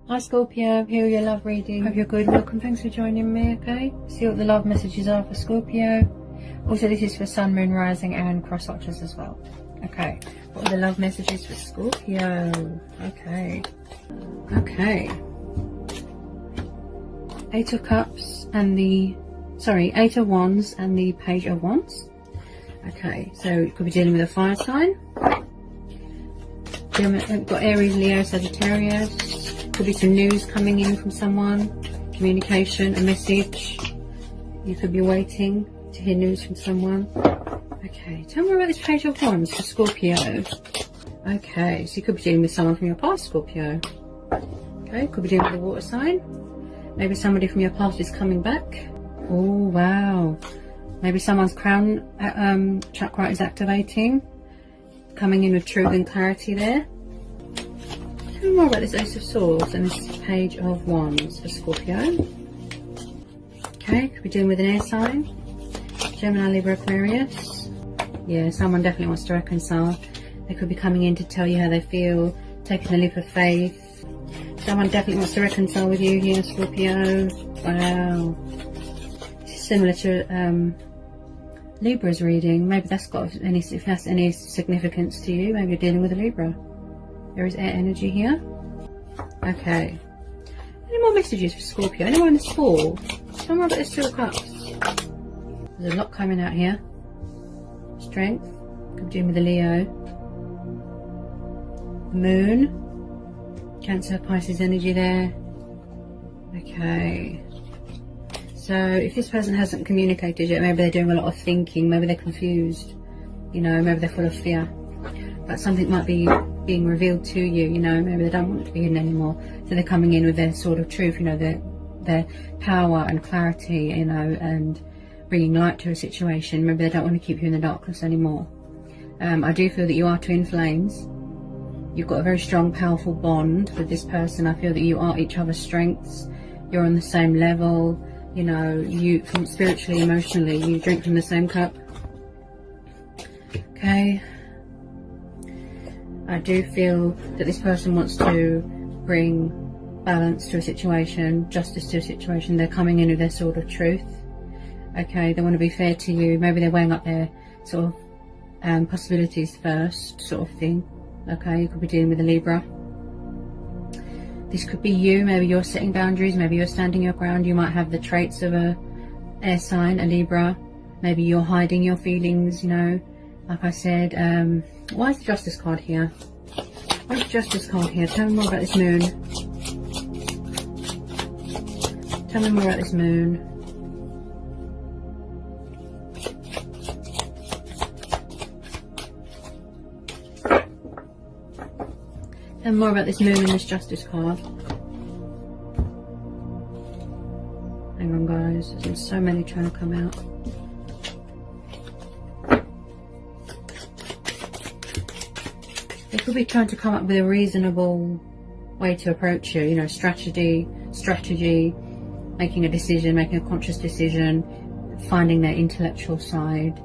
Hi Scorpio, here are your love reading. Hope you're good. Welcome, thanks for joining me, okay? See what the love messages are for Scorpio. Also, this is for Sun, Moon, Rising and cross watchers as well. Okay, what are the love messages for Scorpio? Okay. Eight of Cups and Eight of Wands and the Page of Wands. Okay, so you could be dealing with a fire sign. We've got Aries, Leo, Sagittarius. Could be some news coming in from someone, communication, a message. You could be waiting to hear news from someone. Okay, tell me about this Page of Wands for Scorpio. Okay, so you could be dealing with someone from your past, Scorpio. Okay, could be dealing with a water sign. Maybe somebody from your past is coming back. Oh, wow. Maybe someone's crown chakra is activating. Coming in with truth and clarity there. Tell me more about this Ace of Swords and this Page of Wands for Scorpio. Okay, could be dealing with an air sign. Gemini, Libra, Aquarius. Yeah, someone definitely wants to reconcile. They could be coming in to tell you how they feel, taking a leap of faith. Someone definitely wants to reconcile with you here, Scorpio. Wow. This is similar to Libra's reading. Maybe that's got any, if that's any significance to you, maybe you're dealing with a Libra. There is air energy here. Okay. Any more messages for Scorpio? Anyone in this fall? Tell me about this Two of Cups. There's a lot coming out here. Strength. Could be dealing with a Leo. The Moon. Cancer, Pisces energy there. Okay. So if this person hasn't communicated yet, maybe they're doing a lot of thinking, maybe they're confused, you know, maybe they're full of fear. But something might be being revealed to you, you know, maybe they don't want it to be hidden anymore. So they're coming in with their sort of truth, you know, their power and clarity, you know, and bringing light to a situation. Maybe they don't want to keep you in the darkness anymore. I do feel that you are twin flames. You've got a very strong, powerful bond with this person. I feel that you are each other's strengths. You're on the same level. You know, you from spiritually, emotionally, you drink from the same cup. Okay. I do feel that this person wants to bring balance to a situation, justice to a situation. They're coming in with their sort of truth. Okay, they want to be fair to you. Maybe they're weighing up their sort of possibilities first, sort of thing. Okay, you could be dealing with a Libra. This could be you. Maybe you're setting boundaries. Maybe you're standing your ground. You might have the traits of a air sign, a Libra. Maybe you're hiding your feelings, you know. Like I said, why is the Justice card here? Why is the Justice card here? Tell me more about this Moon. Tell me more about this Moon. Tell me more about this Moon and this Justice card. Hang on, guys. There's so many trying to come out. They could be trying to come up with a reasonable way to approach you, you know, strategy, making a decision, making a conscious decision, finding their intellectual side,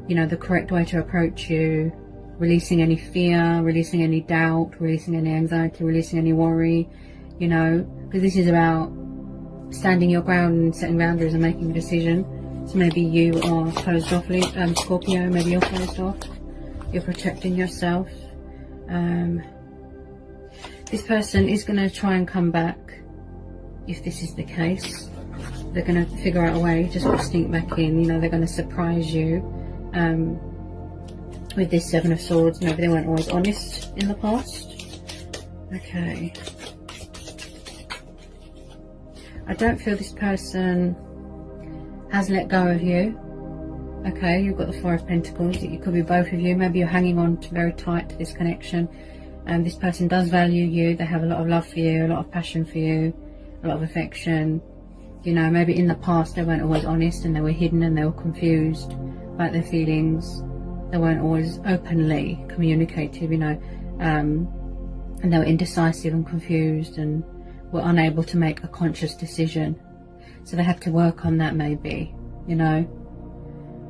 you know, the correct way to approach you, releasing any fear, releasing any doubt, releasing any anxiety, releasing any worry, you know, because this is about standing your ground and setting boundaries and making a decision. So maybe you are closed off, Scorpio, maybe you're closed off, you're protecting yourself. This person is going to try and come back if this is the case. They're going to figure out a way to sort of sneak back in, you know, they're going to surprise you with this Seven of Swords. Maybe they weren't always honest in the past. Okay. I don't feel this person has let go of you. Okay, you've got the Four of Pentacles. It could be both of you. Maybe you're hanging on very tight to this connection. And this person does value you. They have a lot of love for you, a lot of passion for you, a lot of affection. You know, maybe in the past they weren't always honest and they were hidden and they were confused about their feelings. They weren't always openly communicative, you know, and they were indecisive and confused and were unable to make a conscious decision. So they have to work on that maybe, you know.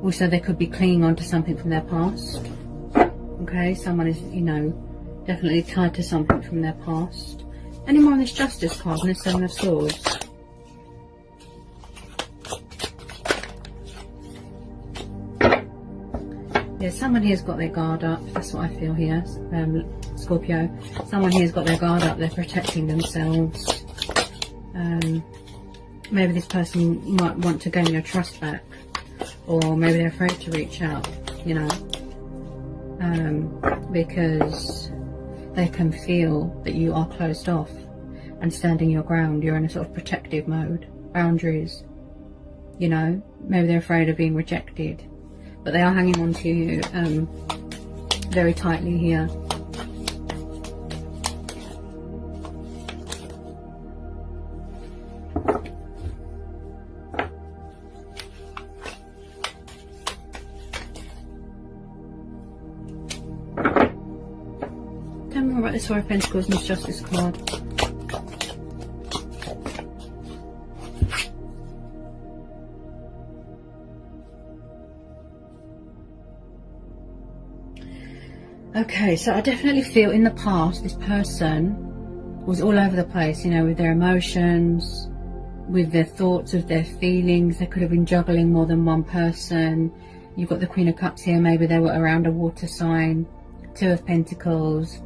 Also, they could be clinging on to something from their past. Okay, someone is, you know, definitely tied to something from their past. Any more on this Justice card and this Seven of Swords? Yeah, someone here's got their guard up. That's what I feel here, Scorpio. Someone here's got their guard up. They're protecting themselves. Maybe this person might want to gain your trust back. Or maybe they're afraid to reach out, you know. Because they can feel that you are closed off and standing your ground. You're in a sort of protective mode, boundaries, you know. Maybe they're afraid of being rejected, but they are hanging on to you very tightly here. Tell me more about this Four of Pentacles and this Justice card. Okay, so I definitely feel in the past this person was all over the place, you know, with their emotions, with their thoughts, with their feelings. They could have been juggling more than one person. You've got the Queen of Cups here. Maybe they were around a water sign. Two of Pentacles.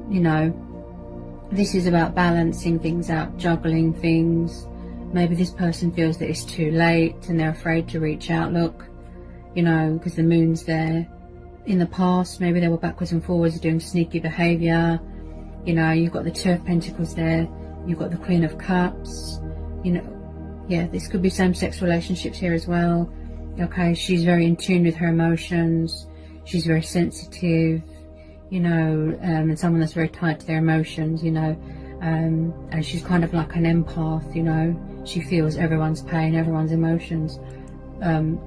You know, this is about balancing things out, juggling things. Maybe this person feels that it's too late and they're afraid to reach out. Look, you know, because the moon's there. In the past, maybe they were backwards and forwards doing sneaky behaviour. You know, you've got the Two of Pentacles there. You've got the Queen of Cups. You know, yeah, this could be same-sex relationships here as well. Okay, she's very in tune with her emotions. She's very sensitive. You know, and someone that's very tied to their emotions, you know, and she's kind of like an empath, you know, she feels everyone's pain, everyone's emotions, and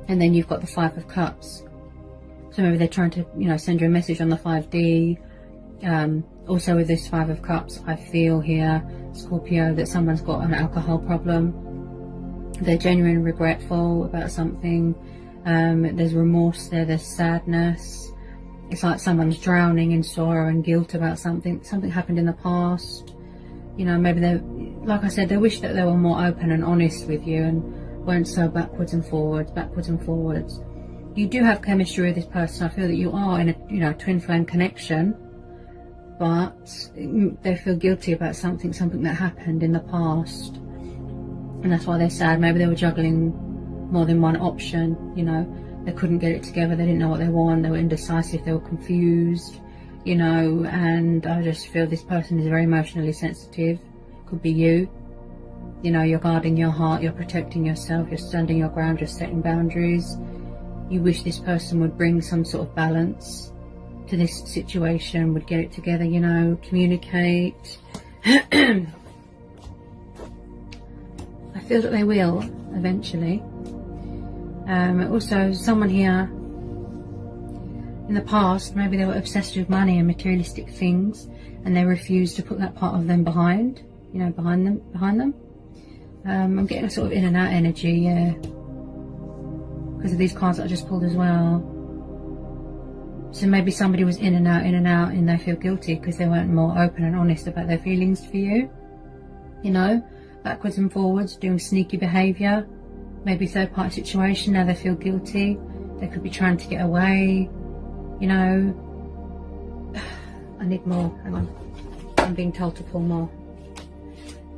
then you've got the Five of Cups, so maybe they're trying to, you know, send you a message on the 5D, also with this Five of Cups, I feel here, Scorpio, that someone's got an alcohol problem, they're genuinely regretful about something, there's remorse there, there's sadness. It's like someone's drowning in sorrow and guilt about something happened in the past. You know, maybe they, like I said, they wish that they were more open and honest with you and weren't so backwards and forwards. You do have chemistry with this person. I feel that you are in a, you know, twin flame connection, but they feel guilty about something that happened in the past. And that's why they're sad. Maybe they were juggling more than one option, you know. They couldn't get it together, they didn't know what they want, they were indecisive, they were confused, you know, and I just feel this person is very emotionally sensitive. Could be you. You know, you're guarding your heart, you're protecting yourself, you're standing your ground, you're setting boundaries. You wish this person would bring some sort of balance to this situation, would get it together, you know, communicate. I feel that they will, eventually. Also, someone here in the past, maybe they were obsessed with money and materialistic things, and they refused to put that part of them behind, you know, behind them. I'm getting a sort of in and out energy, yeah, because of these cards that I just pulled as well. So maybe somebody was in and out, and they feel guilty because they weren't more open and honest about their feelings for you. You know, backwards and forwards, doing sneaky behaviour. Maybe third party situation, now they feel guilty. They could be trying to get away, you know. I need more, hang on. I'm being told to pull more.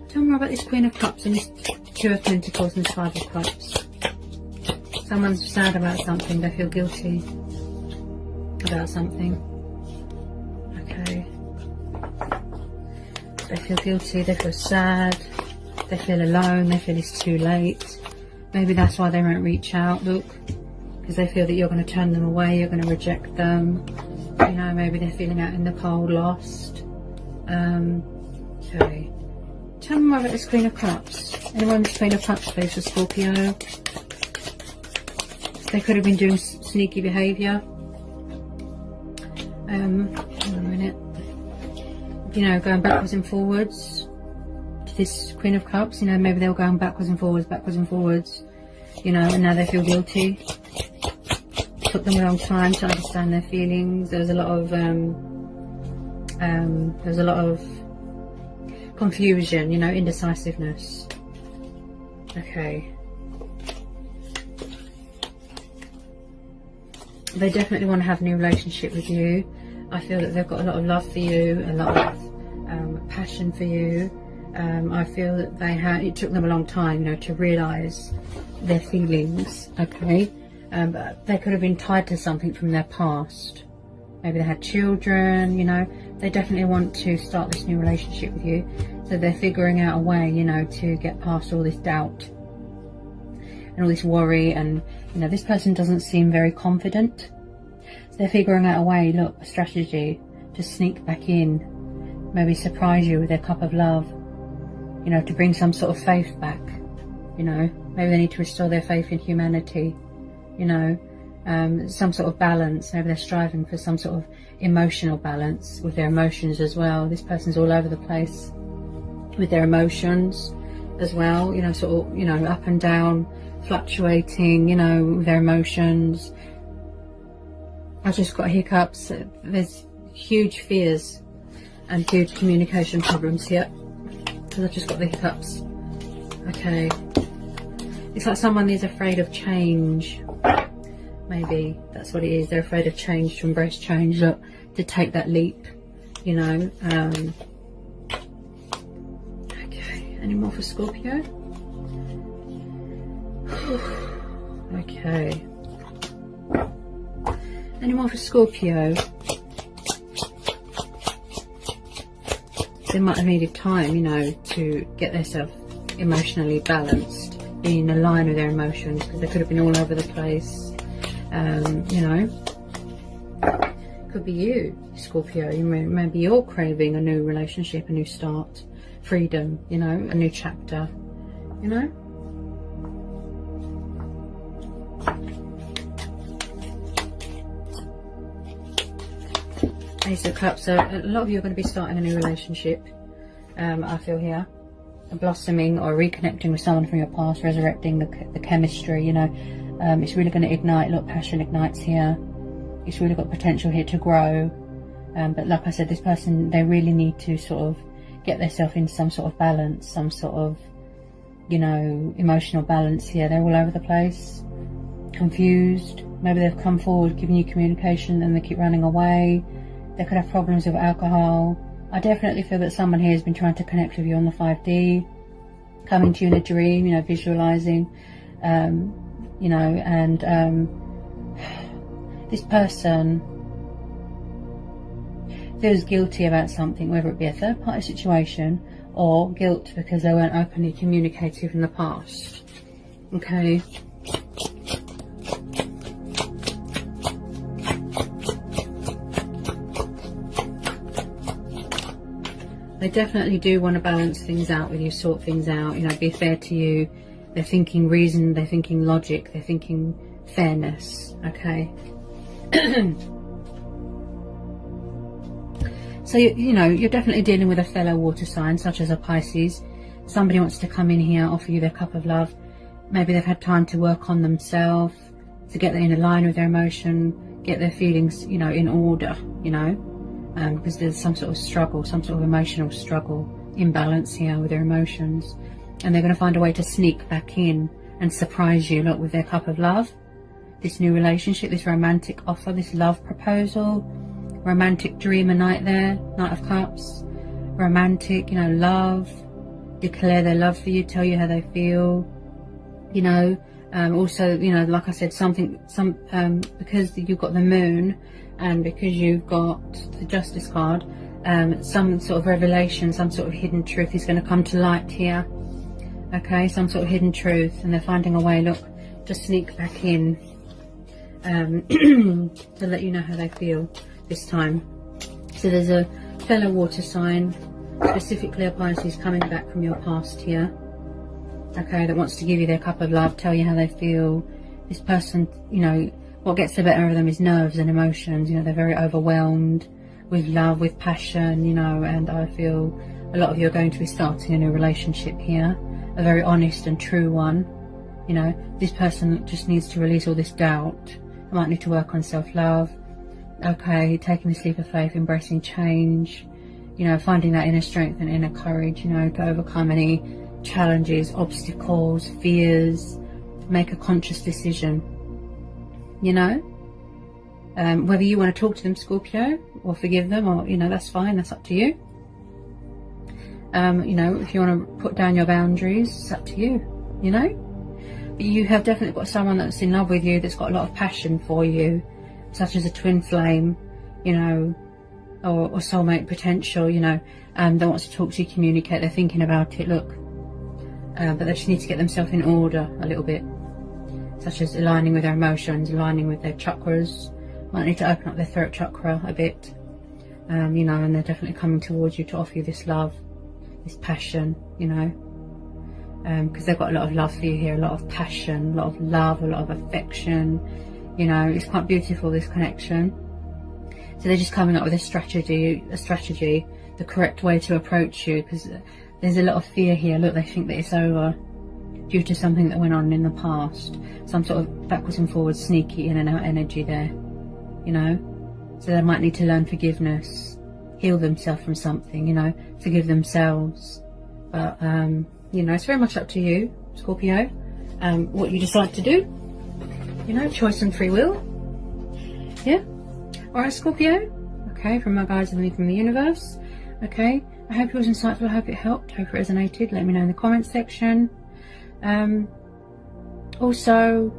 Tell me more about this Queen of Cups and this Two of Pentacles and this Five of Cups. Someone's sad about something, they feel guilty about something. Okay. They feel guilty, they feel sad, they feel alone, they feel it's too late. Maybe that's why they won't reach out, look, because they feel that you're going to turn them away, you're going to reject them. You know, maybe they're feeling out in the cold, lost. Okay. Tell me more about this Queen of Cups. Anyone with Queen of Cups, please, for Scorpio? They could have been doing sneaky behaviour. Hold on a minute. You know, going backwards and forwards. This Queen of Cups, you know, maybe they were going backwards and forwards, you know, and now they feel guilty. Took them a long time to understand their feelings. There was a lot of confusion, you know, indecisiveness. Okay. They definitely want to have a new relationship with you. I feel that they've got a lot of love for you, a lot of passion for you. I feel that it took them a long time, you know, to realise their feelings, okay? But they could have been tied to something from their past. Maybe they had children, you know. They definitely want to start this new relationship with you. So they're figuring out a way, you know, to get past all this doubt and all this worry. And, you know, this person doesn't seem very confident. So they're figuring out a way, look, a strategy to sneak back in. Maybe surprise you with their cup of love. You know, to bring some sort of faith back. You know, maybe they need to restore their faith in humanity. You know, some sort of balance. Maybe they're striving for some sort of emotional balance with their emotions as well. This person's all over the place with their emotions as well, you know, sort of, you know, up and down, fluctuating, you know, with their emotions. I just got hiccups. There's huge fears and huge communication problems here because I just got the hiccups. Okay, it's like someone is afraid of change. Maybe that's what it is. They're afraid of change, to embrace change, look, to take that leap, you know. Okay, any more for Scorpio? Okay, any more for Scorpio? They might have needed time, you know, to get themselves emotionally balanced, being in line with their emotions, because they could have been all over the place. You know, could be you, Scorpio. Maybe you're craving a new relationship, a new start, freedom, you know, a new chapter, you know. Ace of Cups. So a lot of you are going to be starting a new relationship. I feel here, a blossoming or reconnecting with someone from your past, resurrecting the chemistry, you know. It's really going to ignite. Look, passion ignites here. It's really got potential here to grow. But like I said, this person, they really need to sort of get themselves in some sort of balance, some sort of, you know, emotional balance here. They're all over the place, confused. Maybe they've come forward, giving you communication, and they keep running away. They could have problems with alcohol. I definitely feel that someone here has been trying to connect with you on the 5D, coming to you in a dream, you know, visualizing, you know, and this person feels guilty about something, whether it be a third party situation or guilt because they weren't openly communicative in the past. Okay. They definitely do want to balance things out with you, sort things out, you know, be fair to you. They're thinking reason, they're thinking logic, they're thinking fairness, okay? So, you know, you're definitely dealing with a fellow water sign, such as a Pisces. Somebody wants to come in here, offer you their cup of love. Maybe they've had time to work on themselves, to get in line with their emotion, get their feelings, you know, in order, you know? Because there's some sort of struggle, some sort of emotional struggle, imbalance here with their emotions. And they're going to find a way to sneak back in and surprise you, look, with their cup of love. This new relationship, this romantic offer, this love proposal, romantic dreamer night there, Knight of Cups. Romantic, you know, love, declare their love for you, tell you how they feel, you know. Also, you know, like I said, because you've got the moon and because you've got the Justice card, some sort of revelation, some sort of hidden truth is going to come to light here. Okay, some sort of hidden truth, and they're finding a way, look, to sneak back in, to let you know how they feel this time. So there's a fellow water sign, specifically a Pisces, coming back from your past here. Okay, that wants to give you their cup of love, tell you how they feel. This person, you know, what gets the better of them is nerves and emotions. You know, they're very overwhelmed with love, with passion, you know, and I feel a lot of you are going to be starting a new relationship here, a very honest and true one. You know, this person just needs to release all this doubt. They might need to work on self-love. Okay, taking this leap of faith, embracing change, you know, finding that inner strength and inner courage, you know, to overcome any challenges, obstacles, fears, make a conscious decision, you know. Whether you want to talk to them, Scorpio, or forgive them, or, you know, that's fine, that's up to you. You know, if you want to put down your boundaries, it's up to you, you know. But you have definitely got someone that's in love with you, that's got a lot of passion for you, such as a twin flame, you know, or soulmate potential, you know, they want to talk to you, communicate, they're thinking about it, look. But they just need to get themselves in order a little bit, such as aligning with their emotions, aligning with their chakras. Might need to open up their throat chakra a bit, you know, and they're definitely coming towards you to offer you this love, this passion, you know, because they've got a lot of love for you here, a lot of passion, a lot of love, a lot of affection, you know. It's quite beautiful, this connection. So they're just coming up with a strategy, the correct way to approach you, because there's a lot of fear here. Look, they think that it's over due to something that went on in the past, some sort of backwards and forwards, sneaky in and out energy there, you know. So they might need to learn forgiveness, heal themselves from something, you know, forgive themselves. But you know, it's very much up to you, Scorpio, what you decide to do, you know, choice and free will. Yeah. Alright, Scorpio. Okay, from my guides and from the universe. Okay, I hope it was insightful, I hope it helped, I hope it resonated. Let me know in the comments section. Also,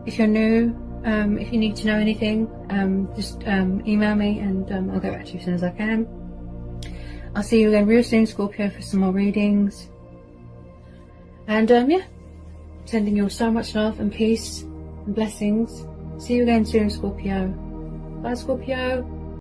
if you're new, if you need to know anything, just email me, and I'll get back to you as soon as I can. I'll see you again real soon, Scorpio, for some more readings. And yeah, sending you all so much love and peace and blessings. See you again soon, Scorpio. Bye, Scorpio.